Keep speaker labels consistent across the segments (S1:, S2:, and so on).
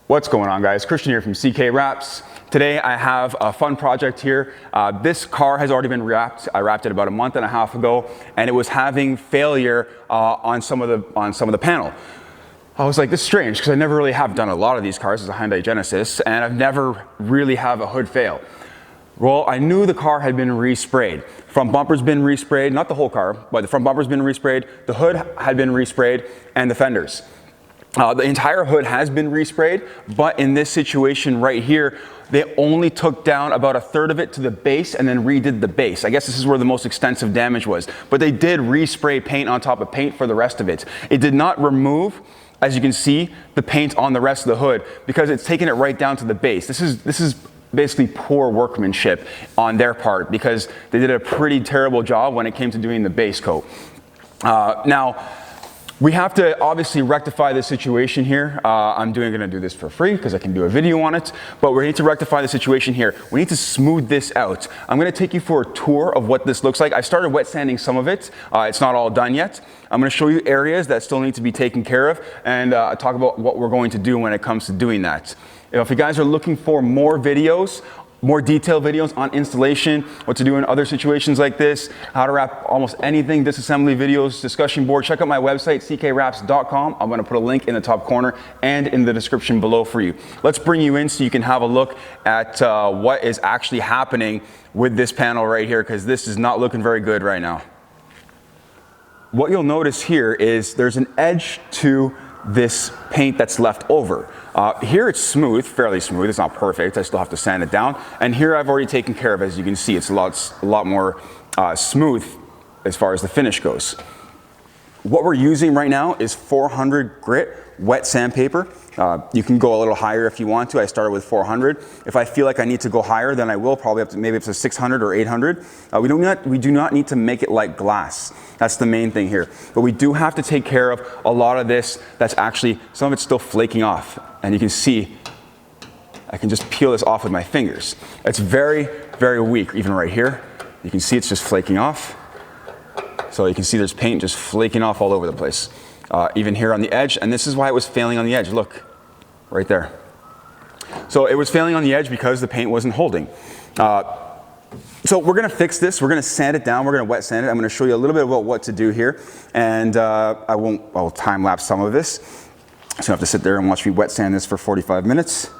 S1: What's going on, guys? Christian here from CK Wraps. Today I have a fun project here. This car has already been wrapped. I wrapped it about a month and a half ago, and it was having failure on some of the panel. I was like, this is strange, because I never really have done a lot of these cars as a Hyundai Genesis, and I've never really have a hood fail. Well, I knew the car had been resprayed. Front bumper's been resprayed, not the whole car, but the front bumper's been resprayed, the hood had been resprayed, and the fenders. The entire hood has been resprayed, but in this situation right here, they only took down about a third of it to the base and then redid the base. I guess this is where the most extensive damage was. But they did respray paint on top of paint for the rest of it. It did not remove, as you can see, the paint on the rest of the hood because it's taken it right down to the base. This is basically poor workmanship on their part because they did a pretty terrible job when it came to doing the base coat. Now, we have to obviously rectify this situation here. I'm going to do this for free because I can do a video on it, but we need to rectify the situation here. We need to smooth this out. I'm going to take you for a tour of what this looks like. I started wet sanding some of it. It's not all done yet. I'm going to show you areas that still need to be taken care of and talk about what we're going to do when it comes to doing that. If you guys are looking for more videos, more detailed videos on installation, what to do in other situations like this, how to wrap almost anything, disassembly videos, discussion board, check out my website, ckwraps.com. I'm going to put a link in the top corner and in the description below for you. Let's bring you in so you can have a look at what is actually happening with this panel right here, because this is not looking very good right now. What you'll notice here is there's an edge to this paint that's left over. Here it's smooth, fairly smooth. It's not perfect. I still have to sand it down. And here I've already taken care of. As you can see, it's a lot more smooth as far as the finish goes. What we're using right now is 400 grit wet sandpaper. You can go a little higher if you want to. I started with 400. If I feel like I need to go higher, then I will, probably up to maybe up to 600 or 800. We do not need to make it like glass. That's the main thing here. But we do have to take care of a lot of this that's actually, some of it's still flaking off. And you can see, I can just peel this off with my fingers. It's very, very weak, even right here. You can see it's just flaking off. So you can see there's paint just flaking off all over the place. Even here on the edge, and this is why it was failing on the edge. Look, right there. So it was failing on the edge because the paint wasn't holding. So we're gonna fix this. We're gonna sand it down. We're gonna wet sand it. I'm gonna show you a little bit about what to do here. And I'll time lapse some of this. So you have to sit there and watch me wet sand this for 45 minutes.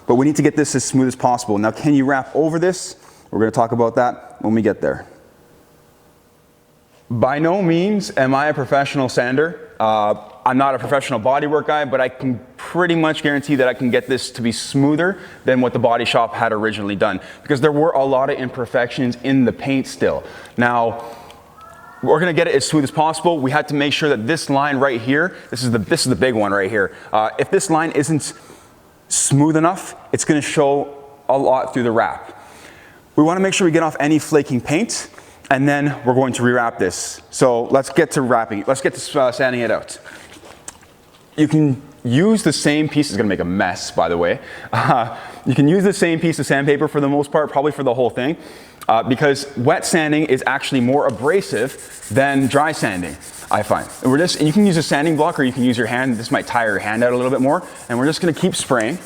S1: But we need to get this as smooth as possible. Now, can you wrap over this? We're gonna talk about that when we get there. By no means am I a professional sander. I'm not a professional bodywork guy, but I can pretty much guarantee that I can get this to be smoother than what the body shop had originally done, because there were a lot of imperfections in the paint still. Now, we're gonna get it as smooth as possible. We had to make sure that this line right here, this is the big one right here. If this line isn't smooth enough, it's gonna show a lot through the wrap. We wanna make sure we get off any flaking paint, and then we're going to rewrap this. So let's get to wrapping. Let's get to sanding it out. You can use the same piece. It's gonna make a mess, by the way. You can use the same piece of sandpaper for the most part, probably for the whole thing, because wet sanding is actually more abrasive than dry sanding, I find. And you can use a sanding block or you can use your hand. This might tire your hand out a little bit more. And we're just gonna keep spraying.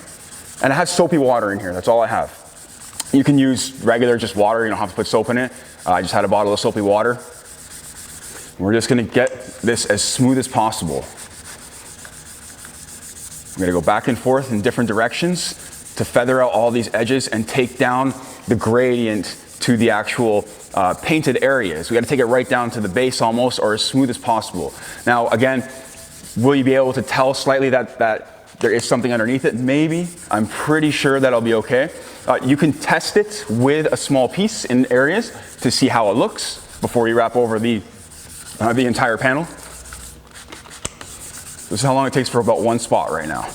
S1: And it has soapy water in here, that's all I have. You can use regular, just water. You don't have to put soap in it. I just had a bottle of soapy water. We're just gonna get this as smooth as possible. I'm gonna go back and forth in different directions to feather out all these edges and take down the gradient to the actual painted areas. We gotta take it right down to the base almost, or as smooth as possible. Now, again, will you be able to tell slightly that there is something underneath it? Maybe. I'm pretty sure that'll be okay. You can test it with a small piece in areas to see how it looks before you wrap over the entire panel. This is how long it takes for about one spot right now.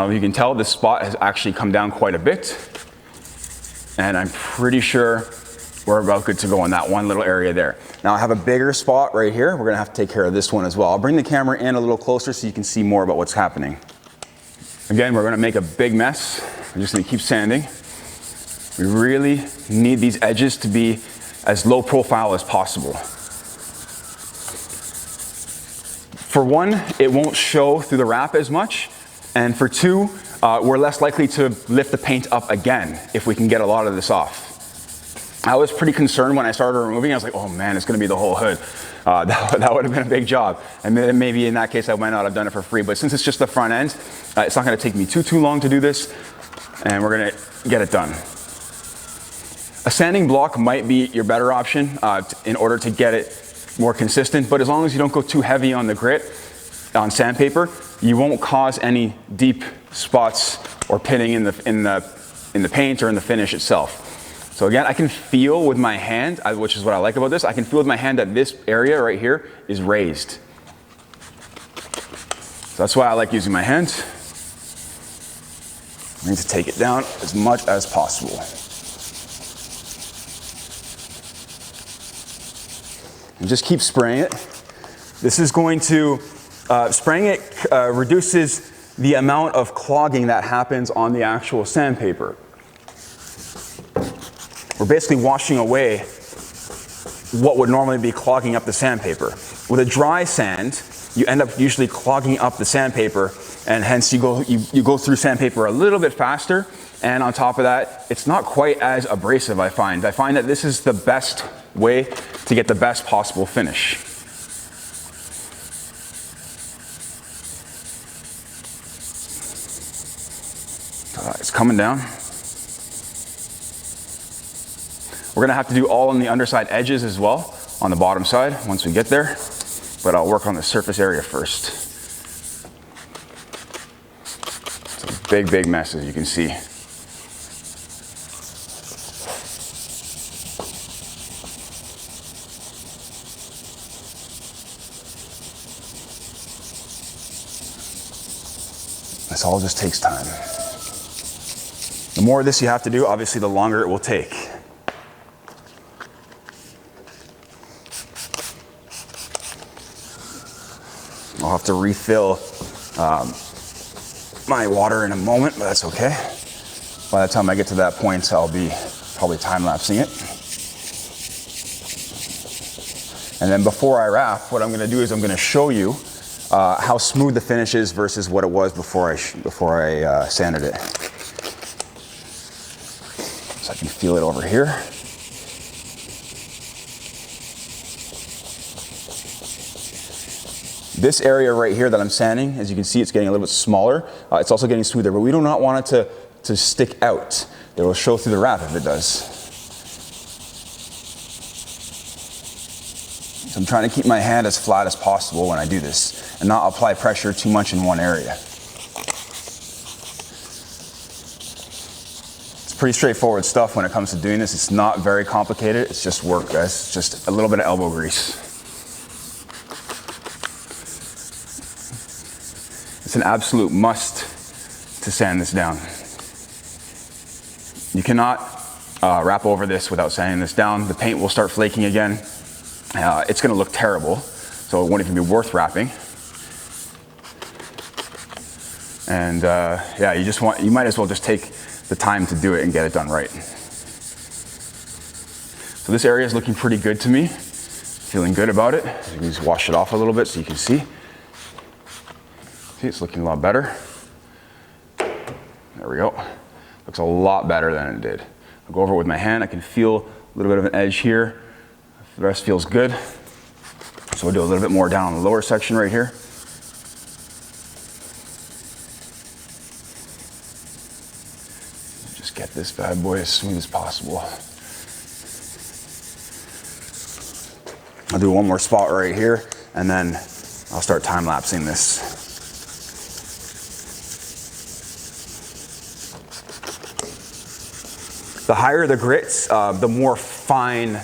S1: You can tell this spot has actually come down quite a bit. And I'm pretty sure we're about good to go on that one little area there. Now I have a bigger spot right here. We're gonna have to take care of this one as well. I'll bring the camera in a little closer so you can see more about what's happening. Again, we're gonna make a big mess. I'm just gonna keep sanding. We really need these edges to be as low profile as possible. For one, it won't show through the wrap as much. And for two, we're less likely to lift the paint up again if we can get a lot of this off. I was pretty concerned when I started removing. I was like, oh man, it's gonna be the whole hood. That would have been a big job. And then maybe in that case, I might not have done it for free. But since it's just the front end, it's not gonna take me too long to do this. And we're gonna get it done. A sanding block might be your better option in order to get it more consistent. But as long as you don't go too heavy on the grit, on sandpaper, you won't cause any deep spots or pitting in the paint or in the finish itself. So again, I can feel with my hand, which is what I like about this, I can feel with my hand that this area right here is raised. So that's why I like using my hand. I need to take it down as much as possible. And just keep spraying it. This is going to, spraying it reduces the amount of clogging that happens on the actual sandpaper. We're basically washing away what would normally be clogging up the sandpaper. With a dry sand, you end up usually clogging up the sandpaper, and hence you go through sandpaper a little bit faster, and on top of that, it's not quite as abrasive, I find. I find that this is the best way to get the best possible finish. It's coming down. We're gonna have to do all on the underside edges as well, on the bottom side, once we get there. But I'll work on the surface area first. It's a big mess, as you can see. This all just takes time. The more of this you have to do, obviously the longer it will take. I'll have to refill my water in a moment, but that's okay. By the time I get to that point, I'll be probably time-lapsing it. And then before I wrap, what I'm gonna do is I'm gonna show you how smooth the finish is versus what it was before I sanded it. So I can feel it over here. This area right here that I'm sanding, as you can see, it's getting a little bit smaller. It's also getting smoother, but we do not want it to stick out. It will show through the wrap if it does. So I'm trying to keep my hand as flat as possible when I do this and not apply pressure too much in one area. It's pretty straightforward stuff when it comes to doing this. It's not very complicated. It's just work, guys. It's just a little bit of elbow grease. It's an absolute must to sand this down. You cannot wrap over this without sanding this down. The paint will start flaking again. It's gonna look terrible, so it won't even be worth wrapping. And yeah, you might as well just take the time to do it and get it done right. So this area is looking pretty good to me. Feeling good about it. You can just wash it off a little bit so you can see. See, it's looking a lot better. There we go. Looks a lot better than it did. I'll go over it with my hand. I can feel a little bit of an edge here. The rest feels good. So we'll do a little bit more down on the lower section right here. Just get this bad boy as smooth as possible. I'll do one more spot right here, and then I'll start time-lapsing this. The higher the grits, the more fine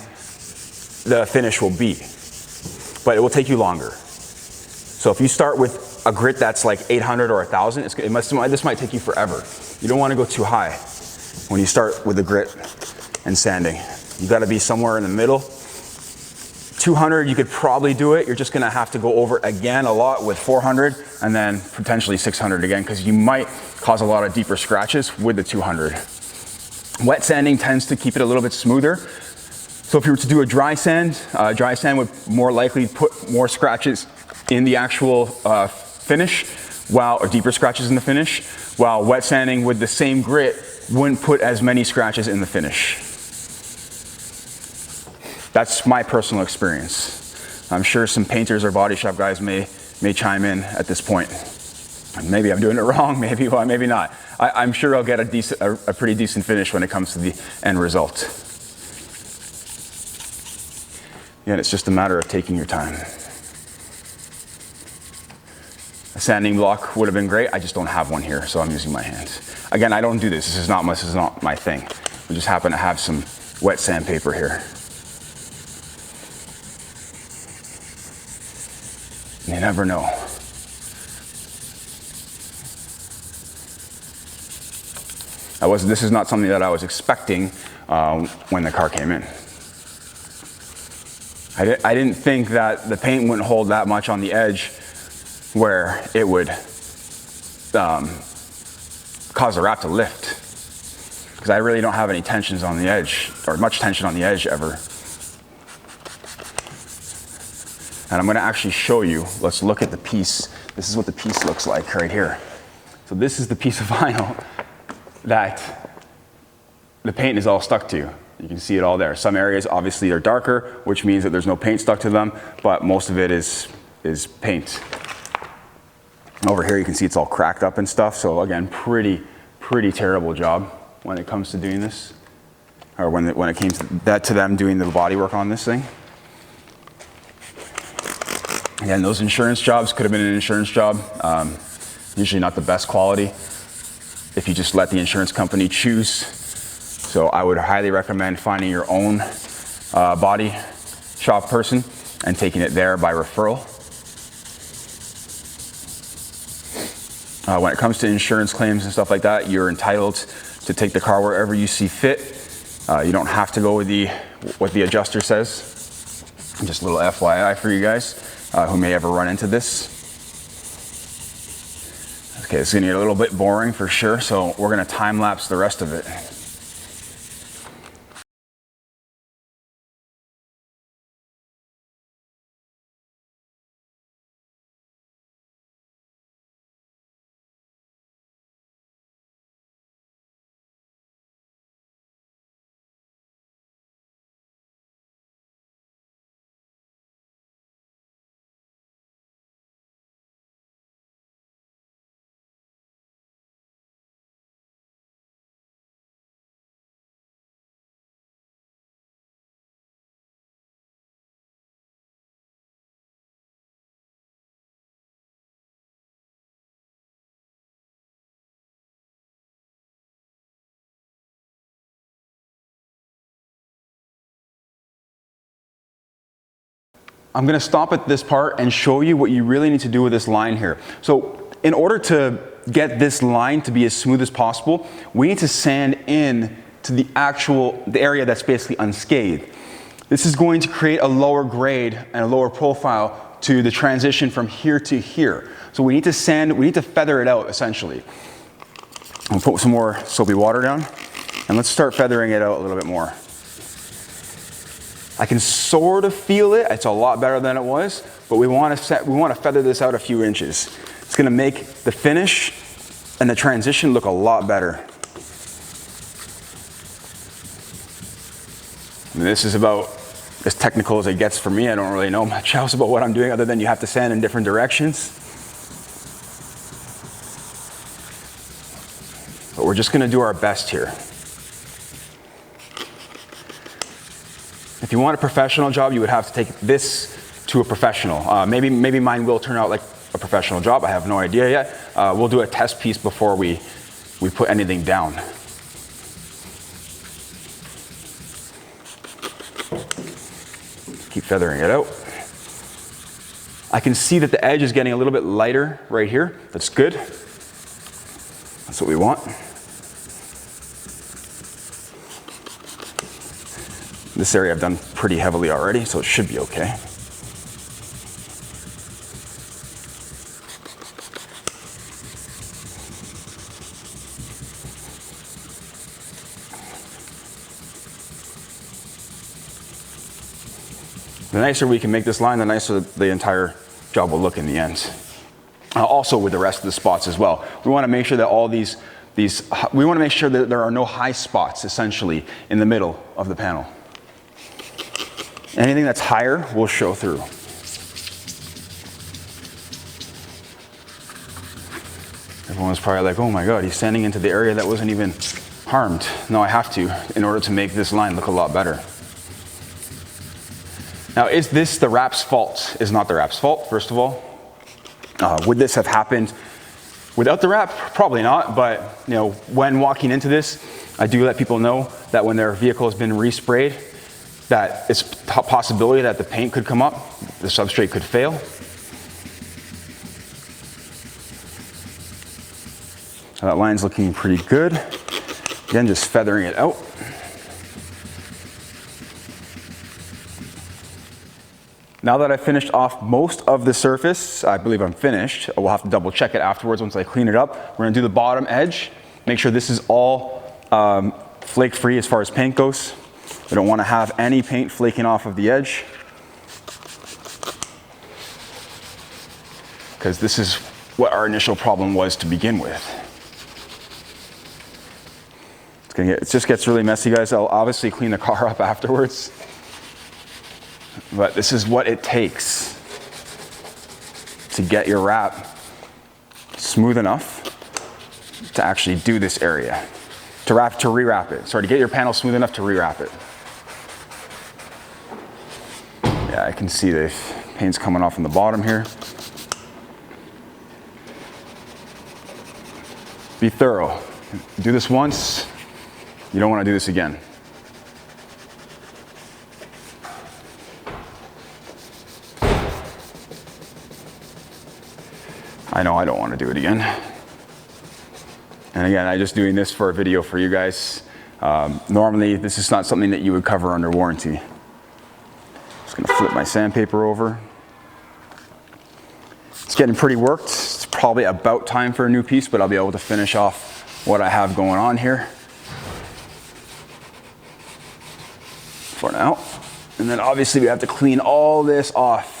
S1: the finish will be, but it will take you longer. So if you start with a grit that's like 800 or 1,000, this might take you forever. You don't want to go too high when you start with the grit and sanding. You got to be somewhere in the middle. 200, you could probably do it. You're just going to have to go over again a lot with 400 and then potentially 600 again, because you might cause a lot of deeper scratches with the 200. Wet sanding tends to keep it a little bit smoother. So if you were to do a dry sand would more likely put more scratches in the actual finish, or deeper scratches in the finish, while wet sanding with the same grit wouldn't put as many scratches in the finish. That's my personal experience. I'm sure some painters or body shop guys may chime in at this point. Maybe I'm doing it wrong, maybe not. I'm sure I'll get a pretty decent finish when it comes to the end result. Again, it's just a matter of taking your time. A sanding block would have been great. I just don't have one here, so I'm using my hands. Again, I don't do this. This is not my thing. We just happen to have some wet sandpaper here. You never know. This is not something that I was expecting when the car came in. I didn't think that the paint wouldn't hold that much on the edge where it would cause the wrap to lift. Because I really don't have any tensions on the edge, or much tension on the edge ever. And I'm going to actually show you. Let's look at the piece. This is what the piece looks like right here. So this is the piece of vinyl that the paint is all stuck to. You can see it all there. Some areas obviously are darker, which means that there's no paint stuck to them, but most of it is paint. Over here you can see it's all cracked up and stuff. So again, pretty terrible job when it comes to doing this, or when it came to them doing the body work on this thing. Again, those insurance jobs could have been an insurance job. Usually not the best quality if you just let the insurance company choose. So I would highly recommend finding your own body shop person and taking it there by referral. When it comes to insurance claims and stuff like that, you're entitled to take the car wherever you see fit. You don't have to go with what the adjuster says. Just a little FYI for you guys who may ever run into this. Okay, it's gonna get a little bit boring for sure, so we're gonna time lapse the rest of it. I'm gonna stop at this part and show you what you really need to do with this line here. So in order to get this line to be as smooth as possible, we need to sand in to the area that's basically unscathed. This is going to create a lower grade and a lower profile to the transition from here to here. So we need to feather it out essentially. I'll put some more soapy water down and let's start feathering it out a little bit more. I can sort of feel it. It's a lot better than it was, but we want to feather this out a few inches. It's going to make the finish and the transition look a lot better. And this is about as technical as it gets for me. I don't really know much else about what I'm doing other than you have to sand in different directions. But we're just going to do our best here. If you want a professional job, you would have to take this to a professional. Maybe mine will turn out like a professional job. I have no idea yet. We'll do a test piece before we put anything down. Keep feathering it out. I can see that the edge is getting a little bit lighter right here. That's good. That's what we want. This area I've done pretty heavily already, so it should be okay. The nicer we can make this line, the nicer the entire job will look in the end. Also with the rest of the spots as well. We want to make sure that all we want to make sure that there are no high spots essentially in the middle of the panel. Anything that's higher will show through. Everyone's probably like, oh my God, he's sanding into the area that wasn't even harmed. No, I have to in order to make this line look a lot better. Now, is this the wrap's fault? It's not the wrap's fault, first of all. Would this have happened without the wrap? Probably not, but you know, when walking into this, I do let people know that when their vehicle has been resprayed, that it's a possibility that the paint could come up, the substrate could fail. So that line's looking pretty good. Again, just feathering it out. Now that I've finished off most of the surface, I believe I'm finished. We'll have to double check it afterwards once I clean it up. We're gonna do the bottom edge, make sure this is all flake free as far as paint goes. We don't wanna have any paint flaking off of the edge, because this is what our initial problem was to begin with. It just gets really messy, guys. I'll obviously clean the car up afterwards. But this is what it takes to get your wrap smooth enough to actually do this area. To rewrap it. Sorry, to get your panel smooth enough to rewrap it. Yeah, I can see the paint's coming off on the bottom here. Be thorough. Do this once. You don't want to do this again. I know I don't want to do it again. And again, I'm just doing this for a video for you guys. Normally, this is not something that you would cover under warranty. Just gonna flip my sandpaper over. It's getting pretty worked. It's probably about time for a new piece, but I'll be able to finish off what I have going on here for now. And then obviously we have to clean all this off.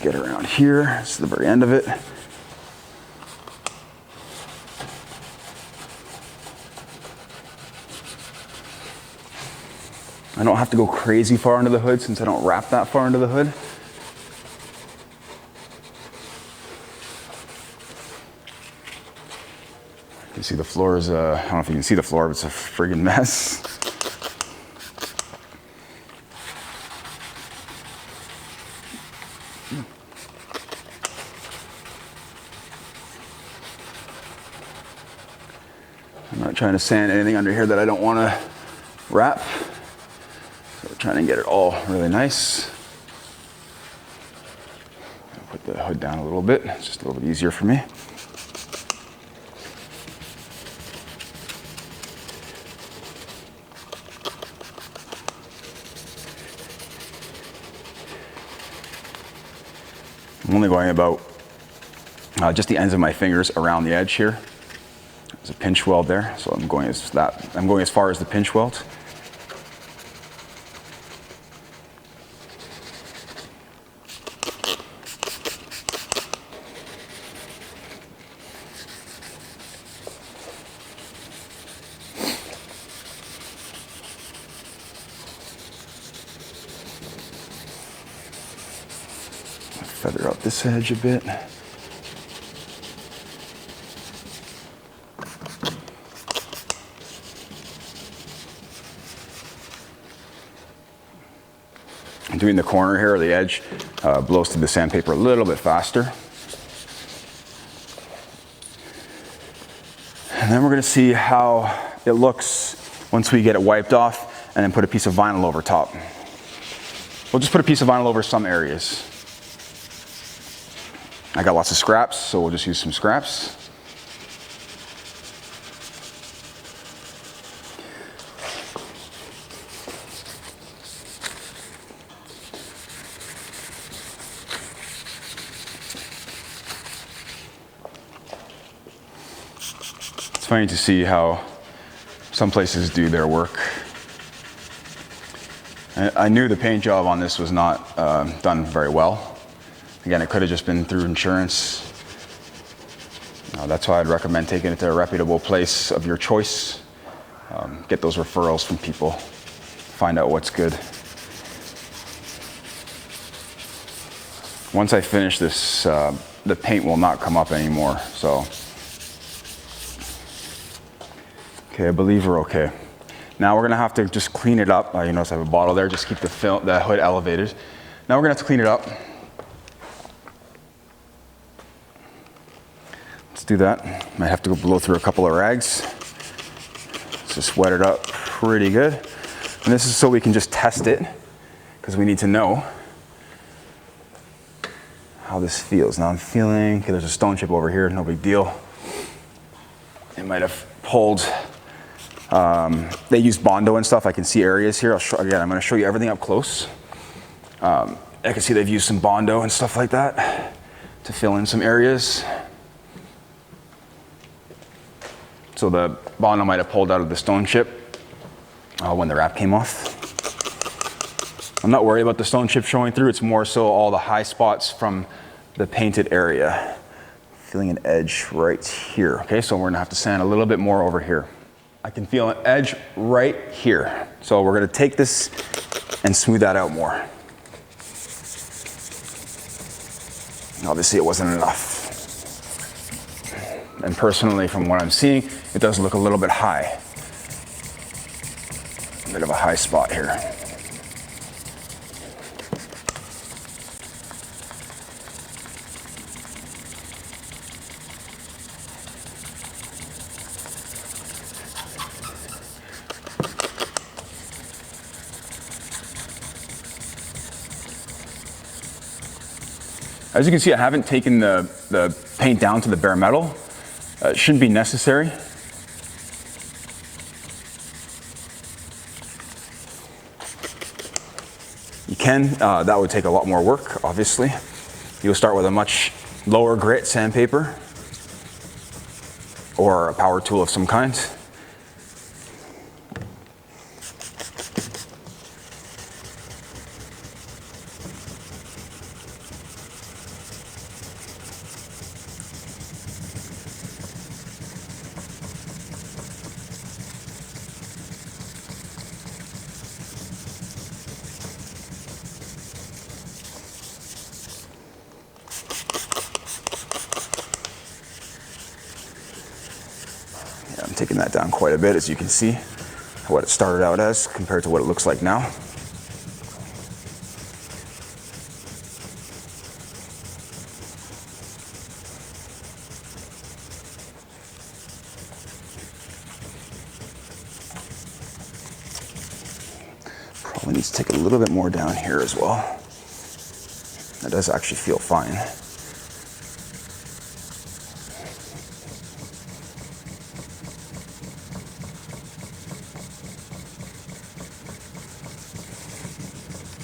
S1: Get around here, this is the very end of it. I don't have to go crazy far under the hood since I don't wrap that far under the hood. You can see the floor is, I don't know if you can see the floor, but it's a friggin' mess. I'm not trying to sand anything under here that I don't want to wrap. So we're trying to get it all really nice. I'll put the hood down a little bit. It's just a little bit easier for me. I'm only going about just the ends of my fingers around the edge here. There's a pinch weld there, so I'm going as far as the pinch weld. Feather out this edge a bit. Doing the corner here, or the edge, blows through the sandpaper a little bit faster. And then we're gonna see how it looks once we get it wiped off and then put a piece of vinyl over top. We'll just put a piece of vinyl over some areas. I got lots of scraps, so we'll just use some scraps. It's funny to see how some places do their work. I knew the paint job on this was not done very well. Again, it could have just been through insurance. That's why I'd recommend taking it to a reputable place of your choice. Get those referrals from people. Find out what's good. Once I finish this, the paint will not come up anymore. So, okay, I believe we're okay. Now we're gonna have to just clean it up. You notice I have a bottle there, just keep the hood elevated. Now we're gonna have to clean it up. Let's do that. Might have to go blow through a couple of rags. Let's just wet it up pretty good. And this is so we can just test it, because we need to know how this feels. Now I'm feeling, okay, there's a stone chip over here, no big deal. It might have pulled. They use Bondo and stuff. I can see areas here. Again, I'm going to show you everything up close. I can see they've used some Bondo and stuff like that to fill in some areas. So the Bondo might have pulled out of the stone chip when the wrap came off. I'm not worried about the stone chip showing through. It's more so all the high spots from the painted area. Feeling an edge right here. Okay, so we're going to have to sand a little bit more over here. I can feel an edge right here. So we're gonna take this and smooth that out more. Obviously it wasn't enough. And personally, from what I'm seeing, it does look a little bit high. A bit of a high spot here. As you can see, I haven't taken the paint down to the bare metal. It shouldn't be necessary. You can, that would take a lot more work, obviously. You'll start with a much lower grit sandpaper or a power tool of some kind. I'm taking that down quite a bit, as you can see what it started out as compared to what it looks like now. Probably needs to take a little bit more down here as well. That does actually feel fine.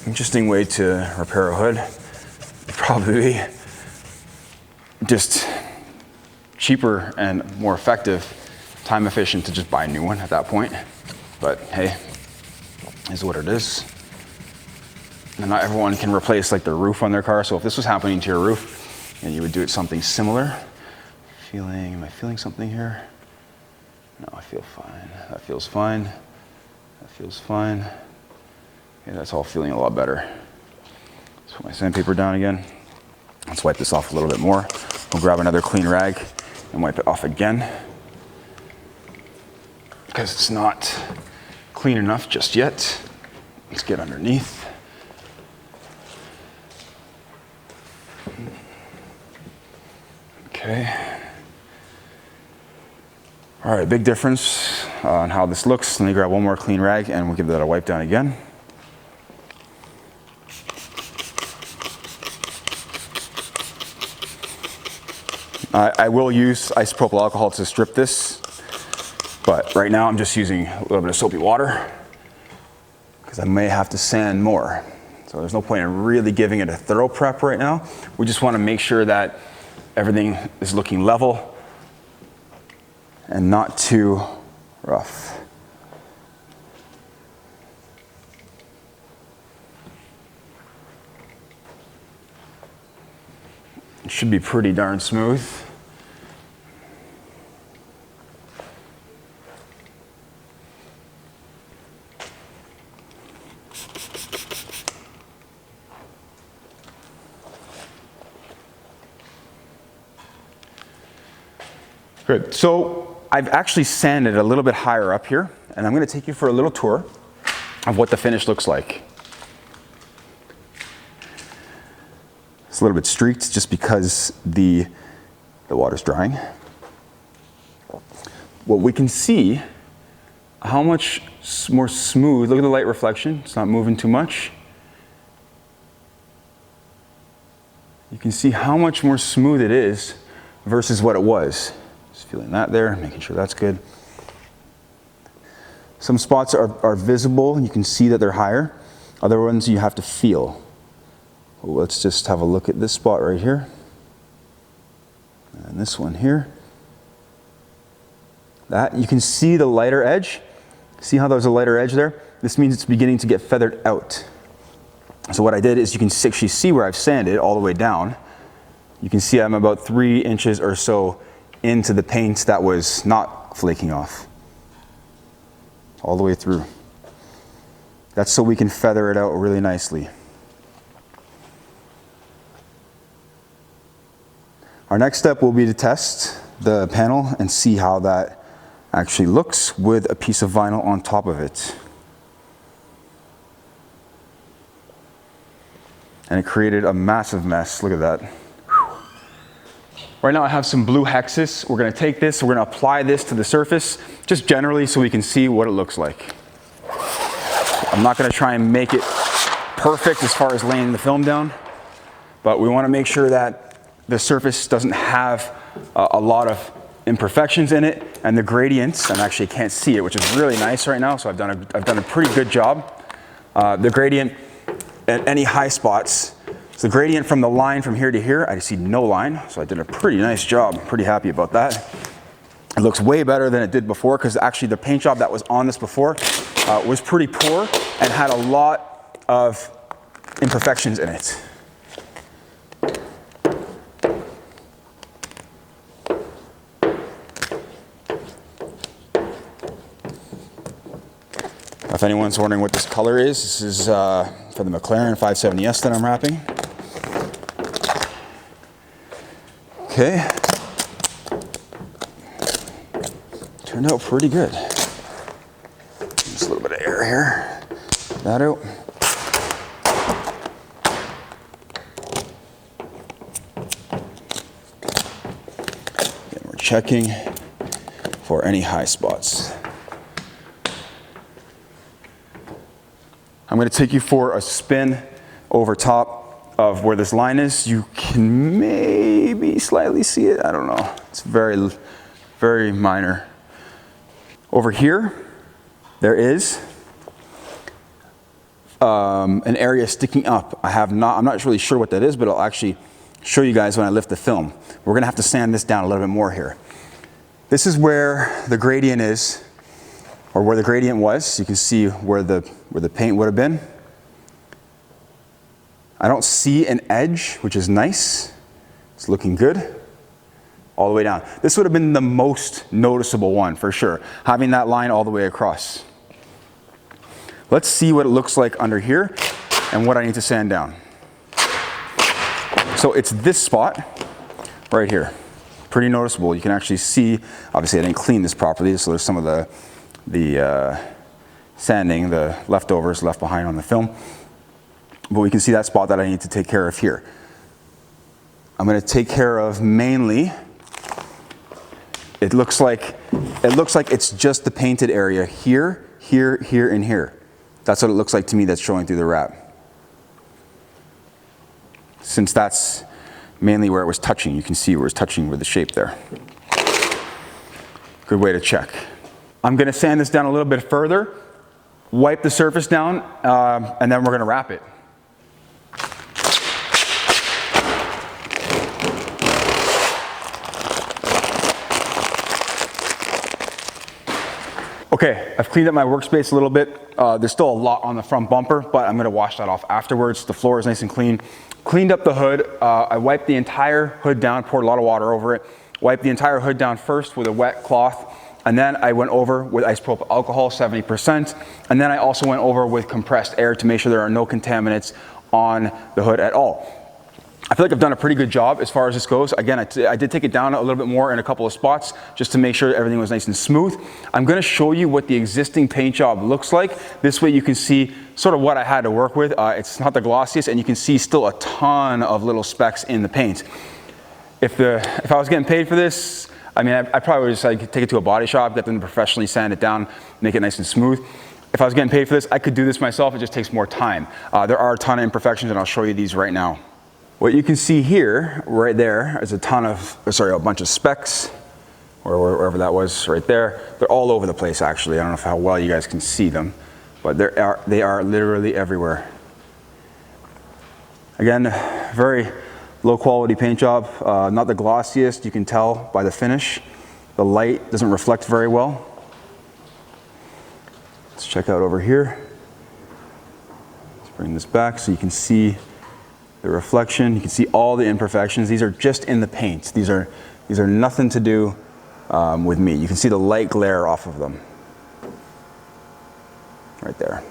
S1: Interesting way to repair a hood. Probably just cheaper and more effective, time efficient to just buy a new one at that point. But hey, is what it is. And not everyone can replace like the roof on their car. So if this was happening to your roof and you would do it something similar, am I feeling something here? No, I feel fine. That feels fine. That feels fine. Okay, that's all feeling a lot better. Let's put my sandpaper down again. Let's wipe this off a little bit more. We'll grab another clean rag and wipe it off again, because it's not clean enough just yet. Let's get underneath. Okay. All right, big difference on how this looks. Let me grab one more clean rag and we'll give that a wipe down again. I will use isopropyl alcohol to strip this, but right now I'm just using a little bit of soapy water because I may have to sand more. So there's no point in really giving it a thorough prep right now. We just want to make sure that everything is looking level and not too rough. should be pretty darn smooth. Good, so I've actually sanded a little bit higher up here, and I'm going to take you for a little tour of what the finish looks like. It's a little bit streaked just because the water's drying. What we can see, how much more smooth, look at the light reflection, it's not moving too much. You can see how much more smooth it is versus what it was. Just feeling that there, making sure that's good. Some spots are visible, and you can see that they're higher. Other ones you have to feel. Well, let's just have a look at this spot right here. And this one here. That, you can see the lighter edge. See how there's a lighter edge there? This means it's beginning to get feathered out. So what I did is you can actually see where I've sanded all the way down. You can see I'm about 3 inches or so into the paint that was not flaking off. All the way through. That's so we can feather it out really nicely. Our next step will be to test the panel and see how that actually looks with a piece of vinyl on top of it. And it created a massive mess. Look at that. Right now I have some blue hexes. We're going to take this, we're going to apply this to the surface, just generally so we can see what it looks like. I'm not going to try and make it perfect as far as laying the film down, but we want to make sure that the surface doesn't have a lot of imperfections in it, and the gradients, and actually can't see it, which is really nice right now, so I've done a pretty good job. The gradient at any high spots, so the gradient from the line from here to here, I see no line, so I did a pretty nice job. I'm pretty happy about that. It looks way better than it did before, because actually the paint job that was on this before was pretty poor and had a lot of imperfections in it. If anyone's wondering what this color is, this is for the McLaren 570S that I'm wrapping. Okay. Turned out pretty good. Just a little bit of air here. Get that out. Again, we're checking for any high spots. I'm going to take you for a spin over top of where this line is. You can maybe slightly see it. I don't know. It's very, very minor. Over here, there is an area sticking up. I'm not really sure what that is, but I'll actually show you guys when I lift the film. We're going to have to sand this down a little bit more here. This is where the gradient is, or where the gradient was. You can see where the paint would have been. I don't see an edge, which is nice. It's looking good. All the way down. This would have been the most noticeable one for sure, having that line all the way across. Let's see what it looks like under here and what I need to sand down. So it's this spot right here. Pretty noticeable. You can actually see, obviously I didn't clean this properly, so there's some of the sanding, the leftovers left behind on the film. But we can see that spot that I need to take care of here. I'm going to take care of mainly, it looks like it's just the painted area here, here, here, and here. That's what it looks like to me that's showing through the wrap. Since that's mainly where it was touching, you can see where it's touching with the shape there. Good way to check. I'm going to sand this down a little bit further, wipe the surface down, and then we're going to wrap it. Okay, I've cleaned up my workspace a little bit. There's still a lot on the front bumper, but I'm going to wash that off afterwards. The floor is nice and clean. cleaned up the hood. I wiped the entire hood down, poured a lot of water over it, wiped the entire hood down first with a wet cloth, and then I went over with isopropyl alcohol, 70%, and then I also went over with compressed air to make sure there are no contaminants on the hood at all. I feel like I've done a pretty good job as far as this goes. Again, I did take it down a little bit more in a couple of spots just to make sure everything was nice and smooth. I'm going to show you what the existing paint job looks like. This way you can see sort of what I had to work with. It's not the glossiest, and you can see still a ton of little specks in the paint. If I was getting paid for this, I mean, I probably would just like take it to a body shop, get them to professionally sand it down, make it nice and smooth. If I was getting paid for this, I could do this myself. It just takes more time. There are a ton of imperfections, and I'll show you these right now. What you can see here, right there, is a bunch of specks, or wherever that was, right there. They're all over the place, actually. I don't know how well you guys can see them, but they are literally everywhere. Again, very low quality paint job, not the glossiest, you can tell by the finish. The light doesn't reflect very well. Let's check out over here. Let's bring this back so you can see the reflection. You can see all the imperfections. These are just in the paint. These are nothing to do with me. You can see the light glare off of them. Right there.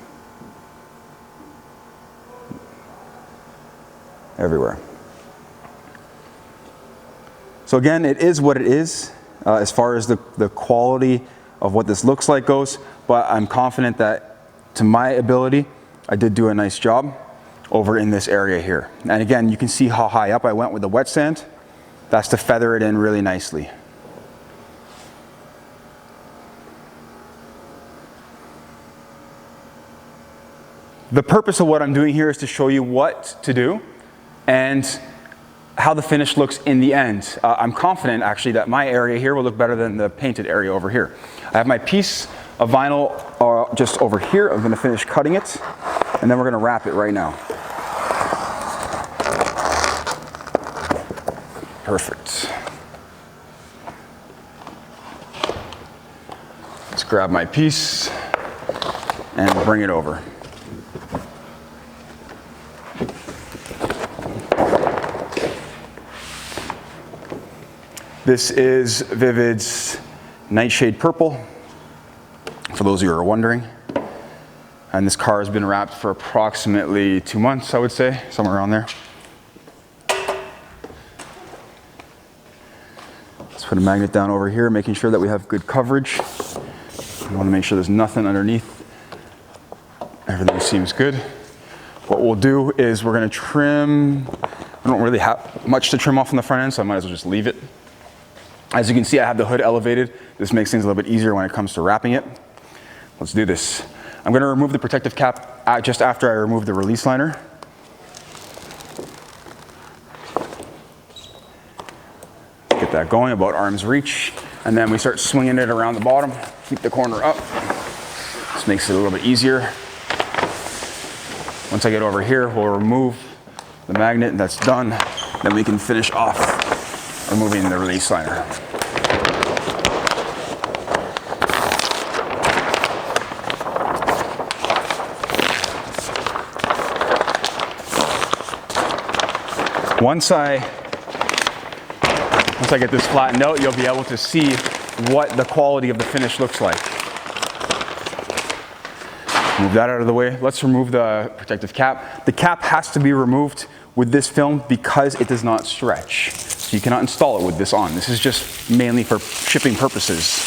S1: Everywhere. So again, it is what it is as far as the quality of what this looks like goes, but I'm confident that to my ability, I did do a nice job over in this area here. And again, you can see how high up I went with the wet sand. That's to feather it in really nicely. The purpose of what I'm doing here is to show you what to do and how the finish looks in the end. I'm confident actually that my area here will look better than the painted area over here. I have my piece of vinyl just over here. I'm going to finish cutting it, and then we're going to wrap it right now. Perfect. Let's grab my piece and bring it over. This is Vvivid's Nightshade Purple, for those of you who are wondering. And this car has been wrapped for approximately 2 months, I would say, somewhere around there. Let's put a magnet down over here, making sure that we have good coverage. We want to make sure there's nothing underneath. Everything seems good. What we'll do is we're going to trim. I don't really have much to trim off on the front end, so I might as well just leave it. As you can see, I have the hood elevated. This makes things a little bit easier when it comes to wrapping it. Let's do this. I'm going to remove the protective cap just after I remove the release liner. Get that going about arm's reach, and then we start swinging it around the bottom. Keep the corner up. This makes it a little bit easier. Once I get over here, we'll remove the magnet, and that's done. Then we can finish off removing the release liner. Once I get this flattened out, you'll be able to see what the quality of the finish looks like. Move that out of the way. Let's remove the protective cap. The cap has to be removed with this film because it does not stretch. So you cannot install it with this on. This is just mainly for shipping purposes.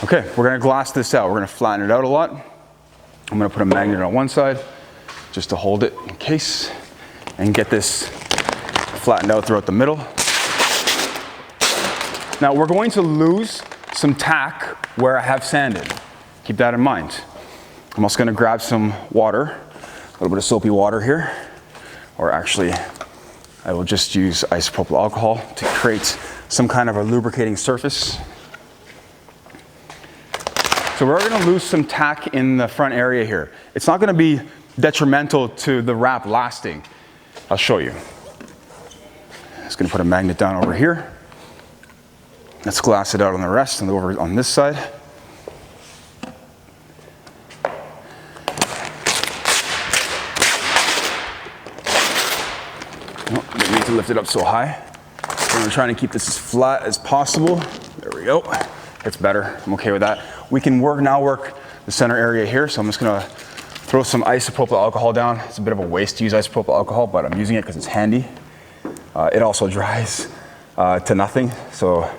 S1: Okay, we're gonna glass this out. We're gonna flatten it out a lot. I'm gonna put a magnet on one side just to hold it in case, and get this flattened out throughout the middle. Now we're going to lose some tack where I have sanded. Keep that in mind. I'm also gonna grab some water, a little bit of soapy water here, or actually I will just use isopropyl alcohol to create some kind of a lubricating surface. So we're gonna lose some tack in the front area here. It's not gonna be detrimental to the wrap lasting. I'll show you. Just gonna put a magnet down over here. Let's glass it out on the rest and over on this side. lift it up so high. So I'm trying to keep this as flat as possible. There we go. It's better. I'm okay with that. We can now work the center area here. So I'm just gonna throw some isopropyl alcohol down. It's a bit of a waste to use isopropyl alcohol, but I'm using it because it's handy. It also dries to nothing, so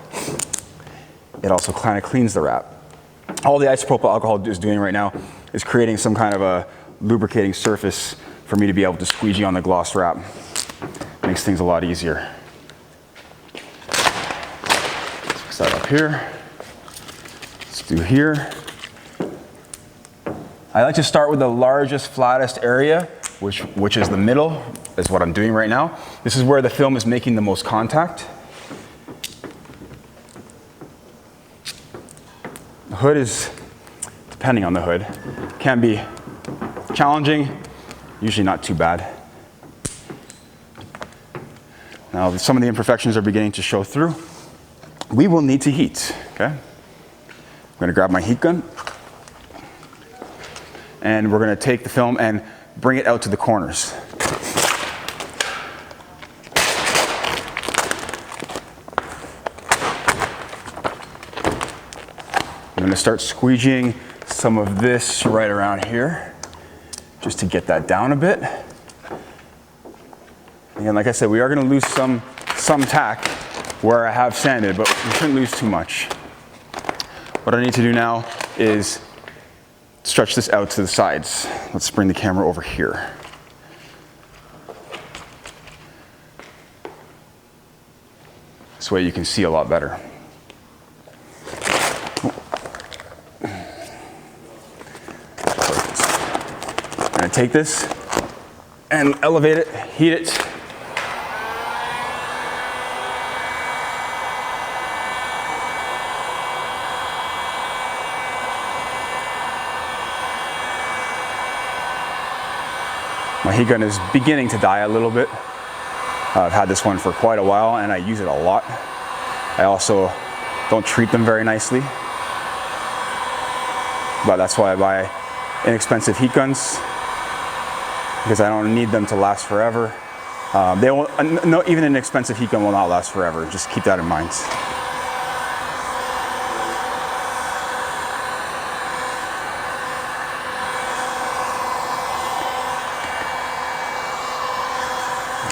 S1: it also kind of cleans the wrap. All the isopropyl alcohol is doing right now is creating some kind of a lubricating surface for me to be able to squeegee on the gloss wrap. Makes things a lot easier. Fix that up here. Let's do here. I like to start with the largest, flattest area, which is the middle, is what I'm doing right now. This is where the film is making the most contact. The hood is, depending on the hood, can be challenging, usually not too bad. Now some of the imperfections are beginning to show through. We will need to heat, okay? I'm gonna grab my heat gun, and we're gonna take the film and bring it out to the corners. I'm gonna start squeegeeing some of this right around here, just to get that down a bit. Again, like I said, we are gonna lose some tack where I have sanded, but we shouldn't lose too much. What I need to do now is stretch this out to the sides. Let's bring the camera over here. This way you can see a lot better. I'm gonna take this and elevate it, heat it. My heat gun is beginning to die a little bit. I've had this one for quite a while and I use it a lot. I also don't treat them very nicely, but that's why I buy inexpensive heat guns, because I don't need them to last forever. Even an expensive heat gun will not last forever. Just keep that in mind.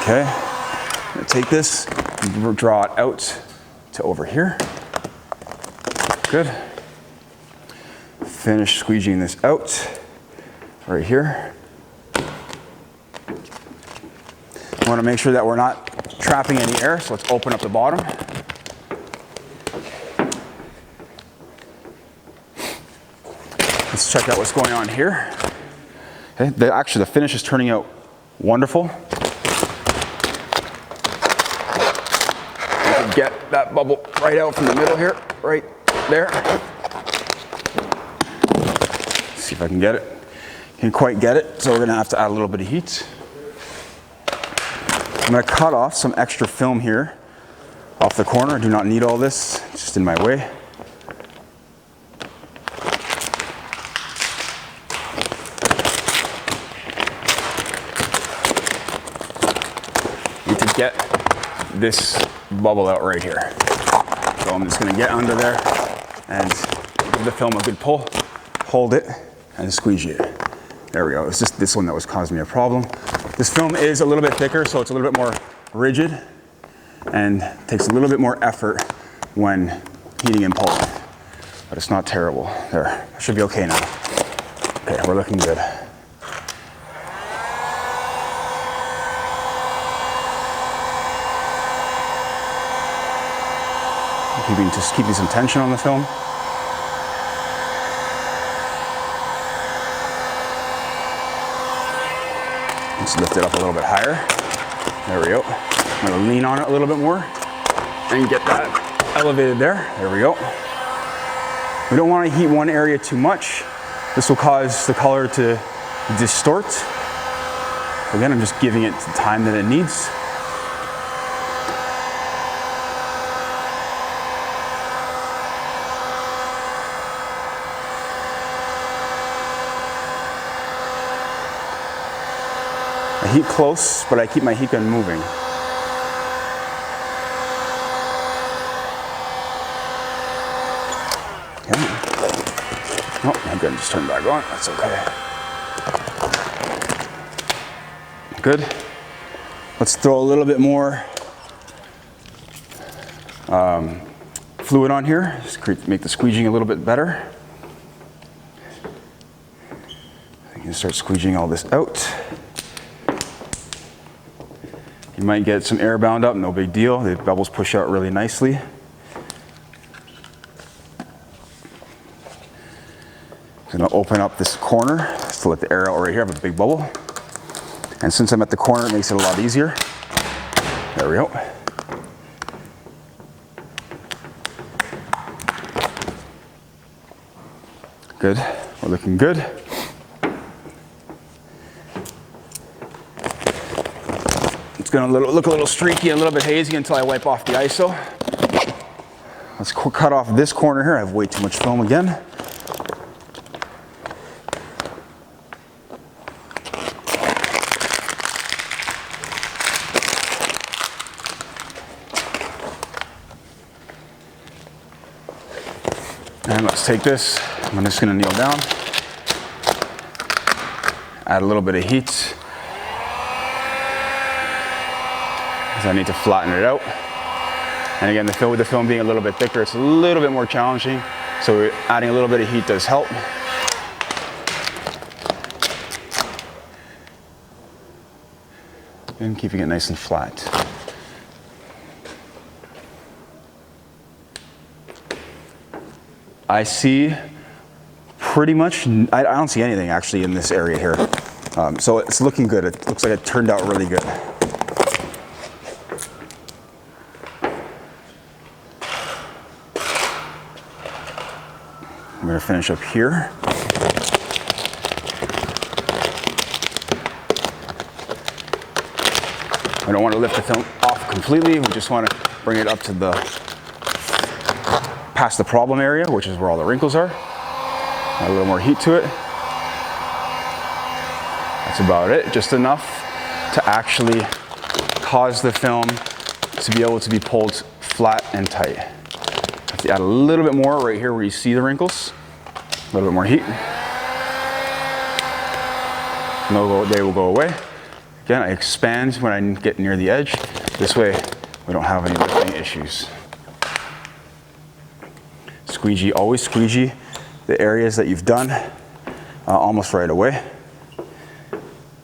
S1: Okay, I'm gonna take this and draw it out to over here. Good. Finish squeegeeing this out right here. I want to make sure that we're not trapping any air, so let's open up the bottom. Let's check out what's going on here. Okay, actually the finish is turning out wonderful. Get that bubble right out from the middle here, right there. Let's see if I can get it. Can't quite get it, so we're gonna have to add a little bit of heat. I'm gonna cut off some extra film here off the corner. I do not need all this, it's just in my way. Need to get this bubble out right here. So I'm just gonna get under there and give the film a good pull, hold it, and squeegee it. There we go. It's just this one that was causing me a problem. This film is a little bit thicker, so it's a little bit more rigid and takes a little bit more effort when heating and pulling, but it's not terrible. There, it should be okay now. Okay, we're looking good. Just keeping some tension on the film. Let's lift it up a little bit higher. There we go. I'm gonna lean on it a little bit more and get that elevated there. There we go. We don't want to heat one area too much. This will cause the color to distort. Again, I'm just giving it the time that it needs. I heat close, but I keep my heat gun moving. Okay. Oh, I'm gonna just turn it back on. That's okay. Good. Let's throw a little bit more fluid on here. Just make the squeegeeing a little bit better. You can start squeegeeing all this out. You might get some air bound up, no big deal. The bubbles push out really nicely. I'm going to open up this corner just to let the air out right here. I have a big bubble. And since I'm at the corner, it makes it a lot easier. There we go. Good. We're looking good. It's going to look a little streaky, a little bit hazy until I wipe off the ISO. Let's cut off this corner here. I have way too much film again. And let's take this. I'm just going to kneel down. Add a little bit of heat, because I need to flatten it out. And again, with the film being a little bit thicker, it's a little bit more challenging. So adding a little bit of heat does help. And keeping it nice and flat. I see pretty much, I don't see anything actually in this area here. So it's looking good. It looks like it turned out really good. I'm going to finish up here. I don't want to lift the film off completely. We just want to bring it up to past the problem area, which is where all the wrinkles are. Add a little more heat to it. That's about it. Just enough to actually cause the film to be able to be pulled flat and tight. Have to add a little bit more right here where you see the wrinkles. A little bit more heat. They will go away. Again, I expand when I get near the edge. This way, we don't have any lifting issues. Squeegee, always squeegee the areas that you've done almost right away.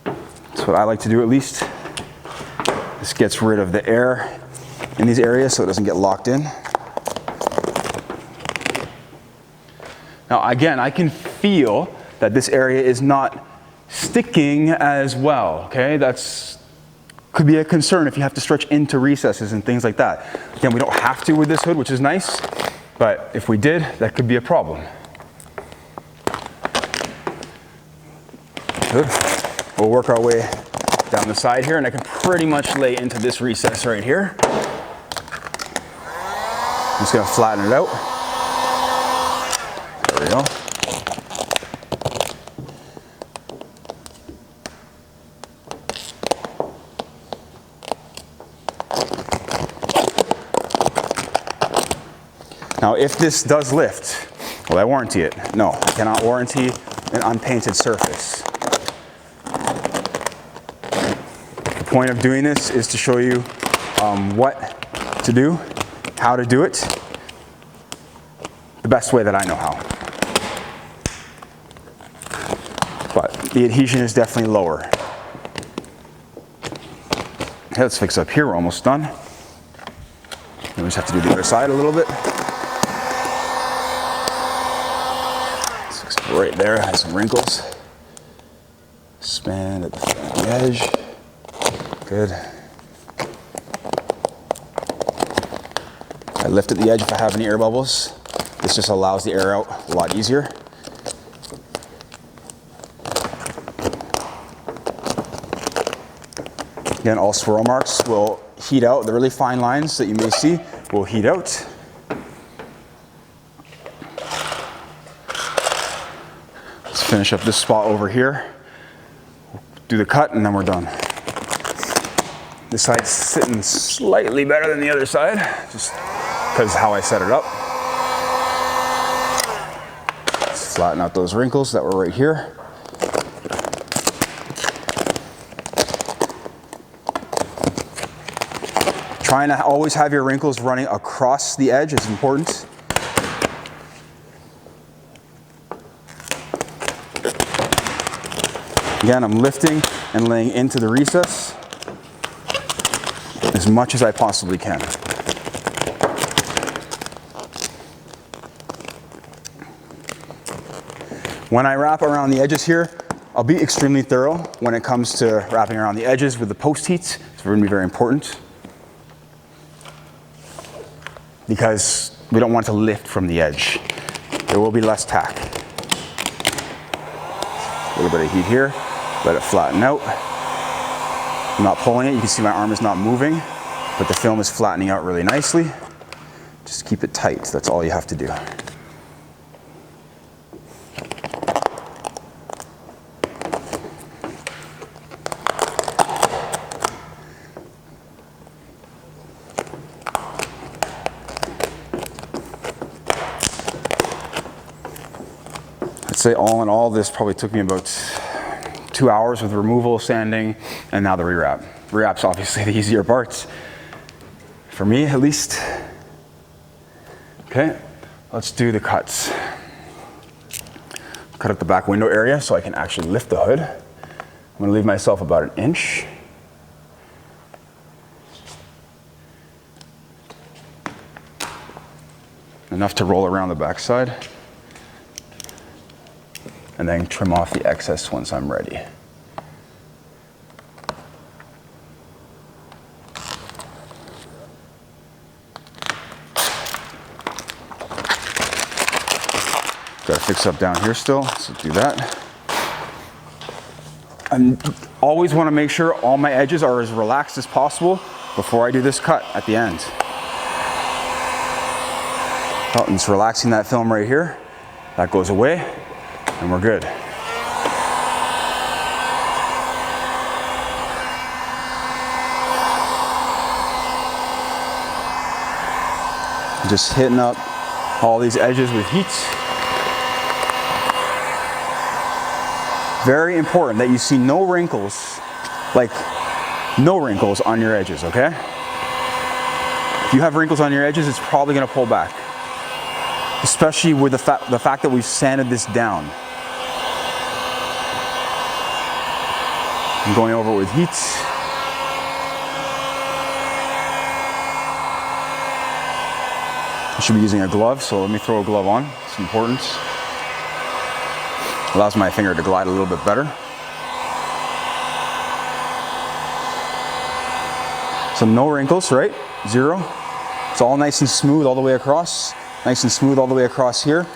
S1: That's what I like to do at least. This gets rid of the air in these areas so it doesn't get locked in. Now again, I can feel that this area is not sticking as well, okay? That's could be a concern if you have to stretch into recesses and things like that. Again, we don't have to with this hood, which is nice, but if we did, that could be a problem. Good. We'll work our way down the side here, and I can pretty much lay into this recess right here. I'm just gonna flatten it out. There we go. Now, if this does lift, will I warranty it? No, I cannot warranty an unpainted surface. The point of doing this is to show you what to do, how to do it, the best way that I know how. But the adhesion is definitely lower. Okay, let's fix up here, we're almost done. Then we just have to do the other side a little bit. Right there, has some wrinkles. Expand at the edge. Good. I lift at the edge if I have any air bubbles. This just allows the air out a lot easier. Again, all swirl marks will heat out. The really fine lines that you may see will heat out. Finish up this spot over here, do the cut, and then we're done. This side's sitting slightly better than the other side, just because of how I set it up. flatten out those wrinkles that were right here. Trying to always have your wrinkles running across the edge is important. Again, I'm lifting and laying into the recess as much as I possibly can. When I wrap around the edges here, I'll be extremely thorough when it comes to wrapping around the edges with the post heats. It's going to be very important because we don't want to lift from the edge. There will be less tack. A little bit of heat here, let it flatten out. I'm not pulling it, you can see my arm is not moving, but the film is flattening out really nicely. Just keep it tight, that's all you have to do. I'd say all in all, this probably took me about 2 hours with removal, sanding, and now the rewrap. Rewrap's obviously the easier parts, for me at least. Okay, let's do the cuts. Cut up the back window area so I can actually lift the hood. I'm going to leave myself about 1 inch. Enough to roll around the back side. And then trim off the excess once I'm ready. Gotta fix up down here still, so do that. I always want to make sure all my edges are as relaxed as possible before I do this cut at the end. Oh, I'm just relaxing that film right here. That goes away. And we're good. Just hitting up all these edges with heat. Very important that you see no wrinkles, like no wrinkles on your edges, okay? If you have wrinkles on your edges, it's probably gonna pull back. Especially with the fact that we've sanded this down. I'm going over it with heat. I should be using a glove, so let me throw a glove on. It's important. Allows my finger to glide a little bit better. So no wrinkles, right? Zero. It's all nice and smooth all the way across. Nice and smooth all the way across here.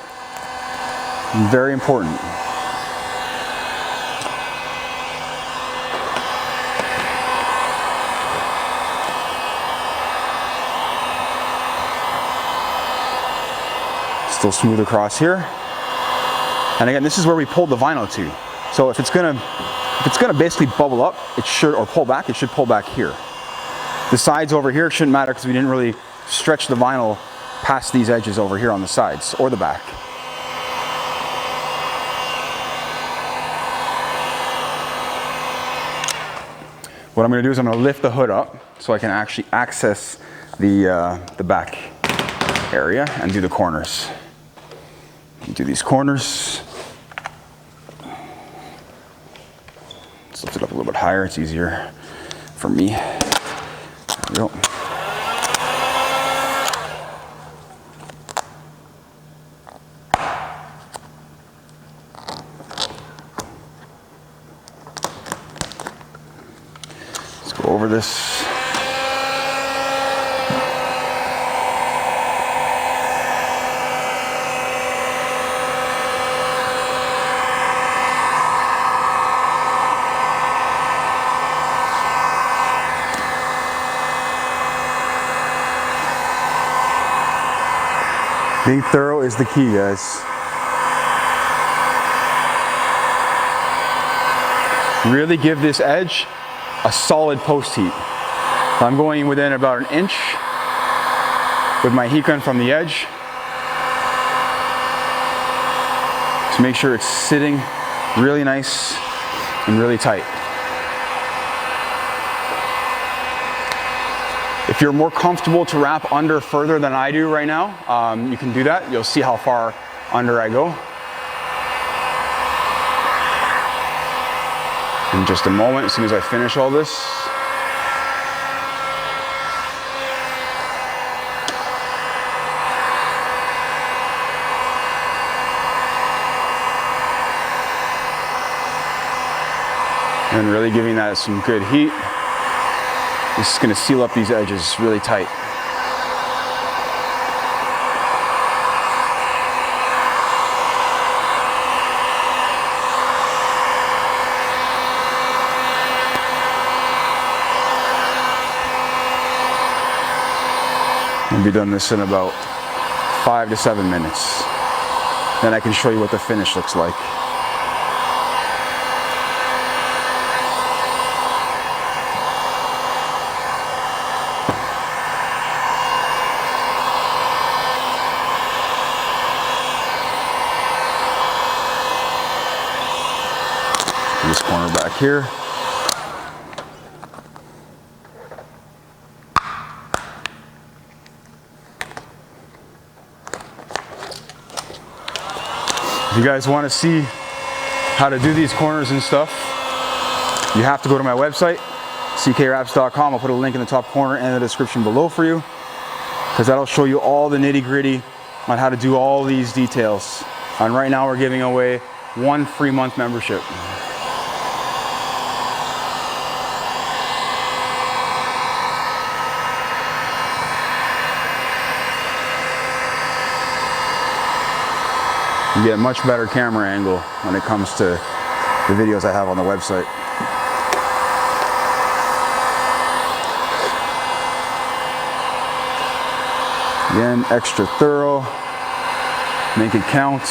S1: Very important. Still smooth across here. And again, this is where we pulled the vinyl to. So if it's gonna basically bubble up, it should, or pull back, it should pull back here. The sides over here shouldn't matter because we didn't really stretch the vinyl past these edges over here on the sides or the back. What I'm going to do is I'm going to lift the hood up so I can actually access the back area and do the corners. Do these corners. Let's lift it up a little bit higher. It's easier for me. There we go. Over this. Being thorough is the key, guys. Really give this edge a solid post heat. I'm going within about 1 inch with my heat gun from the edge. to make sure it's sitting really nice and really tight. If you're more comfortable to wrap under further than I do right now, you can do that. You'll see how far under I go. In just a moment, as soon as I finish all this. And really giving that some good heat. This is going to seal up these edges really tight. I'll be done this in about 5 to 7 minutes. Then I can show you what the finish looks like. This corner back here. If you guys want to see how to do these corners and stuff, you have to go to my website, ckwraps.com. I'll put a link in the top corner and the description below for you, because that'll show you all the nitty-gritty on how to do all these details. And right now we're giving away 1 free month membership. You get a much better camera angle when it comes to the videos I have on the website. Again, extra thorough, make it count.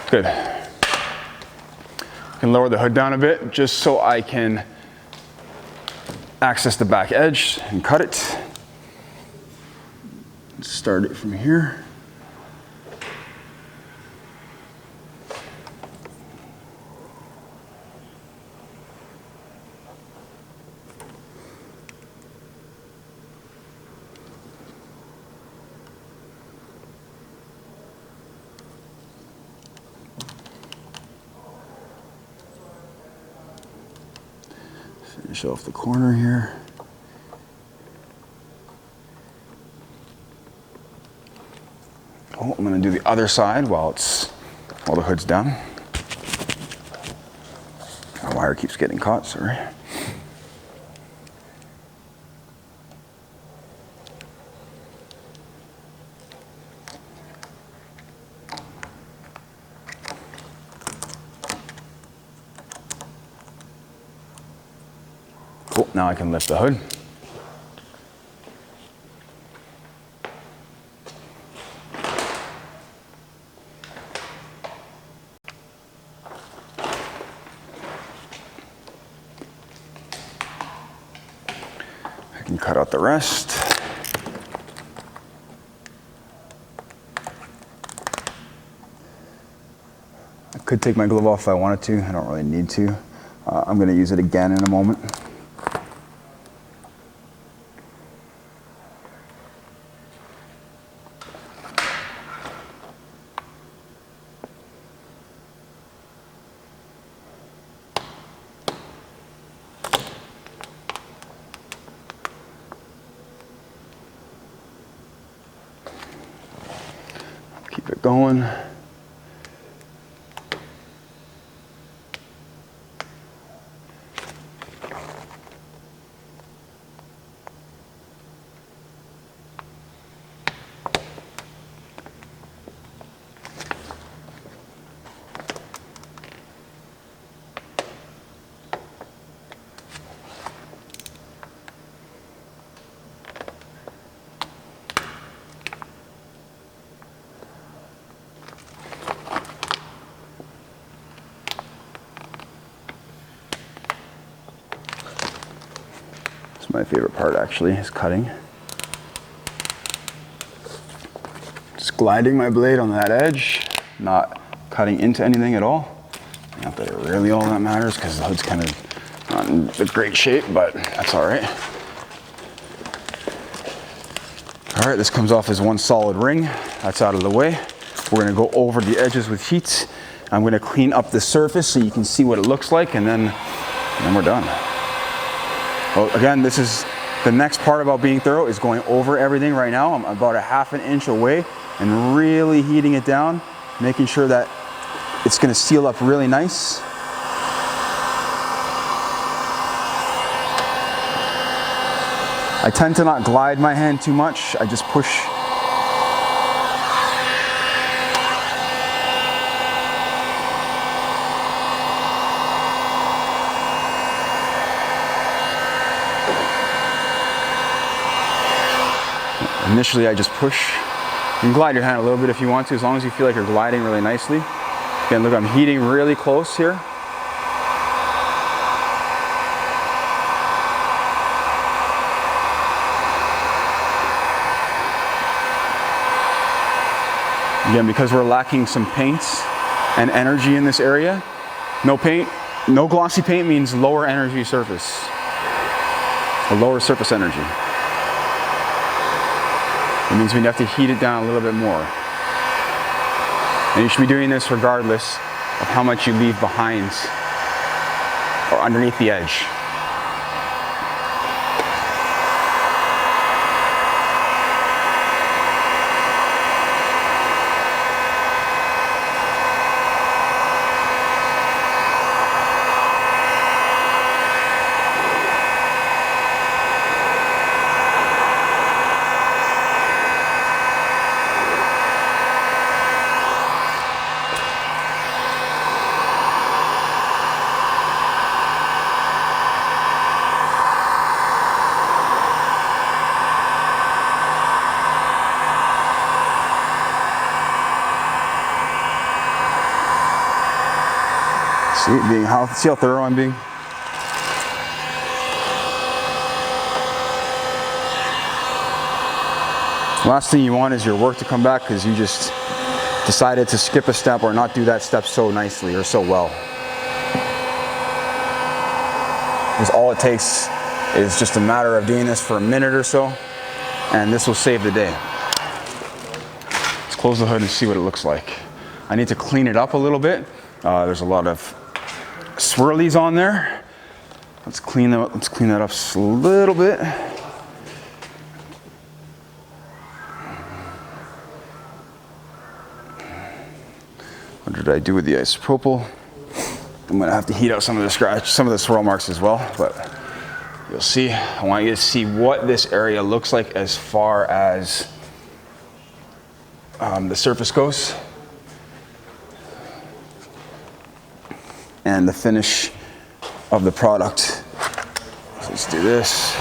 S1: Good. I can lower the hood down a bit just so I can access the back edge and cut it. Start it from here. Finish off the corner here. Oh, I'm going to do the other side while the hood's down. My wire keeps getting caught, sorry. Cool, now I can lift the hood. I can cut out the rest. I could take my glove off if I wanted to. I don't really need to. I'm going to use it again in a moment. Keep it going. My favorite part actually is cutting. Just Just gliding my blade on that edge, not cutting into anything at all. Not that it really all that matters because the hood's kind of not in a great shape, but that's all right. All right, this comes off as one solid ring. That's out of the way. We're gonna go over the edges with heat. I'm gonna clean up the surface so you can see what it looks like, and then we're done. Well, again, this is the next part about being thorough is going over everything right now. I'm about a ½ an inch away and really heating it down, making sure that it's gonna seal up really nice. I tend to not glide my hand too much. I just push. Initially, I just push. You can glide your hand a little bit if you want to, as long as you feel like you're gliding really nicely. Again, look, I'm heating really close here. Again, because we're lacking some paints and energy in this area, no paint, no glossy paint means lower energy surface, a lower surface energy. It means we have to heat it down a little bit more. And you should be doing this regardless of how much you leave behind or underneath the edge. See how thorough I'm being? Last thing you want is your work to come back because you just decided to skip a step or not do that step so nicely or so well. Because all it takes is just a matter of doing this for a minute or so, and this will save the day. Let's close the hood and see what it looks like. I need to clean it up a little bit. There's a lot of swirlies on there. Let's clean that up just a little bit. What did I do with the isopropyl? I'm gonna have to heat out some of the swirl marks as well, but you'll see. I want you to see what this area looks like as far as the surface goes. And the finish of the product. So let's do this.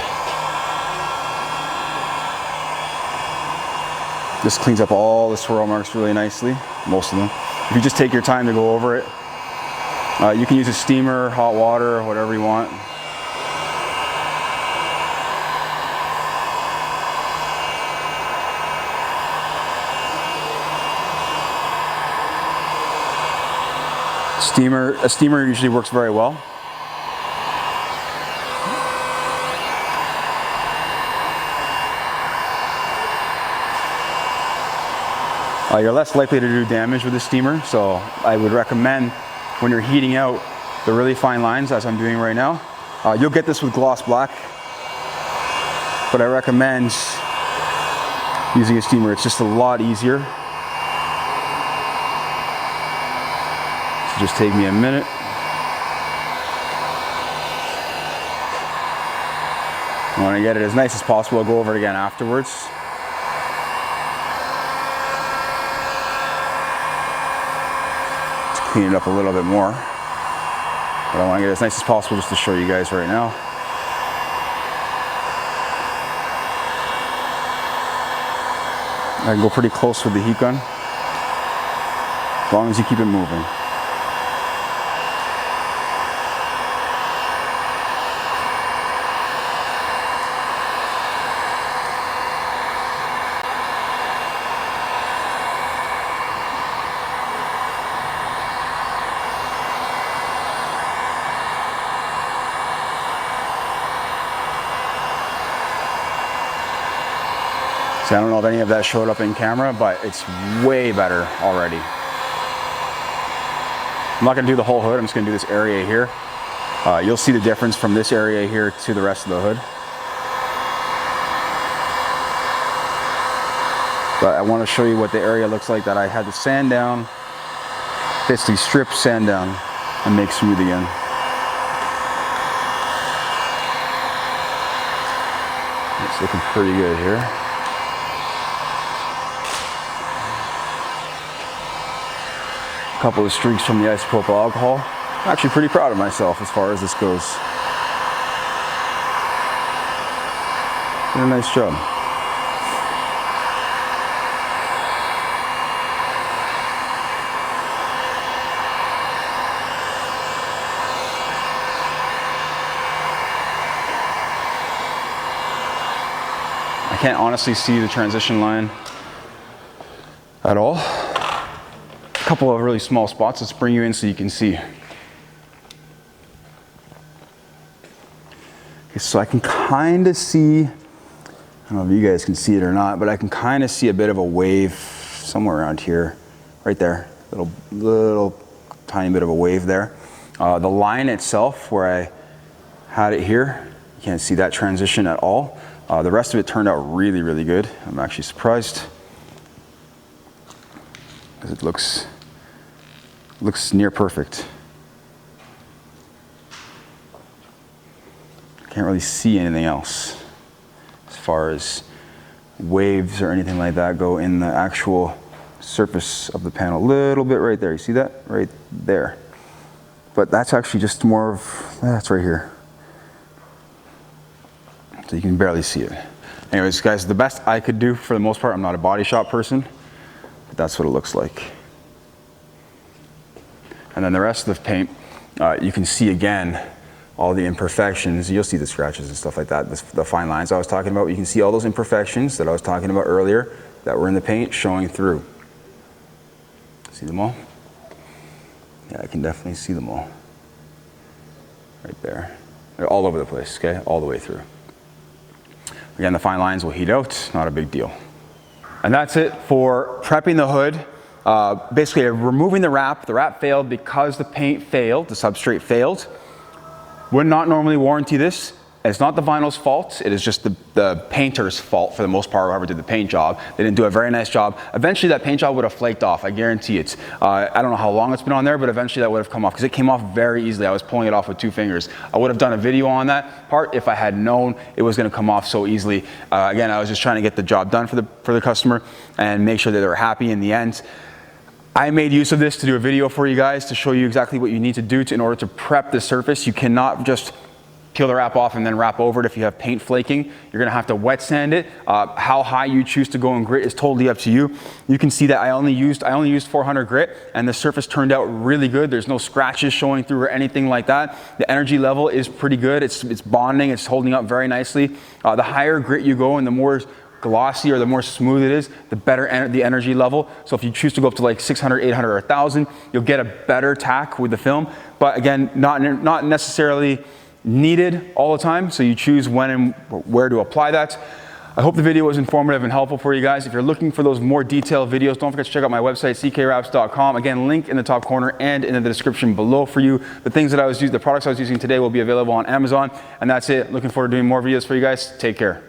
S1: This cleans up all the swirl marks really nicely, most of them. If you just take your time to go over it, you can use a steamer, hot water, whatever you want. A steamer usually works very well. You're less likely to do damage with a steamer, so I would recommend when you're heating out the really fine lines, as I'm doing right now. You'll get this with gloss black, but I recommend using a steamer. It's just a lot easier. Just take me a minute. I want to get it as nice as possible. I'll go over it again afterwards. To clean it up a little bit more. But I want to get it as nice as possible just to show you guys right now. I can go pretty close with the heat gun, as long as you keep it moving. So I don't know if any of that showed up in camera, but it's way better already. I'm not gonna do the whole hood, I'm just gonna do this area here. You'll see the difference from this area here to the rest of the hood. But I want to show you what the area looks like that I had to sand down, basically strip, sand down, and make smooth again. It's looking pretty good here. A couple of streaks from the isopropyl alcohol. I'm actually pretty proud of myself as far as this goes. Did a nice job. I can't honestly see the transition line at all. A couple of really small spots. Let's bring you in so you can see. Okay, so I can kind of see, I don't know if you guys can see it or not, but I can kind of see a bit of a wave somewhere around here, right there. Little tiny bit of a wave there. The line itself, where I had it here, you can't see that transition at all. The rest of it turned out really, really good. I'm actually surprised because it looks near perfect. Can't really see anything else as far as waves or anything like that go in the actual surface of the panel. A little bit right there. You see that? Right there. But that's actually just more of, that's right here. So you can barely see it. Anyways, guys, the best I could do for the most part, I'm not a body shop person, but that's what it looks like. And then the rest of the paint, you can see again, all the imperfections. You'll see the scratches and stuff like that, the fine lines I was talking about. You can see all those imperfections that I was talking about earlier that were in the paint showing through. See them all? Yeah, I can definitely see them all. Right there. They're all over the place, okay? All the way through. Again, the fine lines will heat out, not a big deal. And that's it for prepping the hood. Basically removing the wrap. The wrap failed because the paint failed, the substrate failed. Would not normally warranty this. It's not the vinyl's fault, it is just the painter's fault for the most part, whoever did the paint job. They didn't do a very nice job. Eventually that paint job would have flaked off, I guarantee it. I don't know how long it's been on there, but eventually that would have come off because it came off very easily. I was pulling it off with 2 fingers. I would have done a video on that part if I had known it was gonna come off so easily. Again, I was just trying to get the job done for the customer and make sure that they were happy in the end. I made use of this to do a video for you guys to show you exactly what you need to do in order to prep the surface. You cannot just peel the wrap off and then wrap over it if you have paint flaking. You're gonna have to wet sand it. How high you choose to go in grit is totally up to you. You can see that I only used 400 grit and the surface turned out really good. There's no scratches showing through or anything like that. The energy level is pretty good. It's bonding, it's holding up very nicely. The higher grit you go and the more glossy or the more smooth it is, the better the energy level. So if you choose to go up to like 600, 800, or 1000, you'll get a better tack with the film. But again, not necessarily needed all the time. So you choose when and where to apply that. I hope the video was informative and helpful for you guys. If you're looking for those more detailed videos, don't forget to check out my website, ckwraps.com. Again, link in the top corner and in the description below for you. The products I was using today will be available on Amazon. And that's it. Looking forward to doing more videos for you guys. Take care.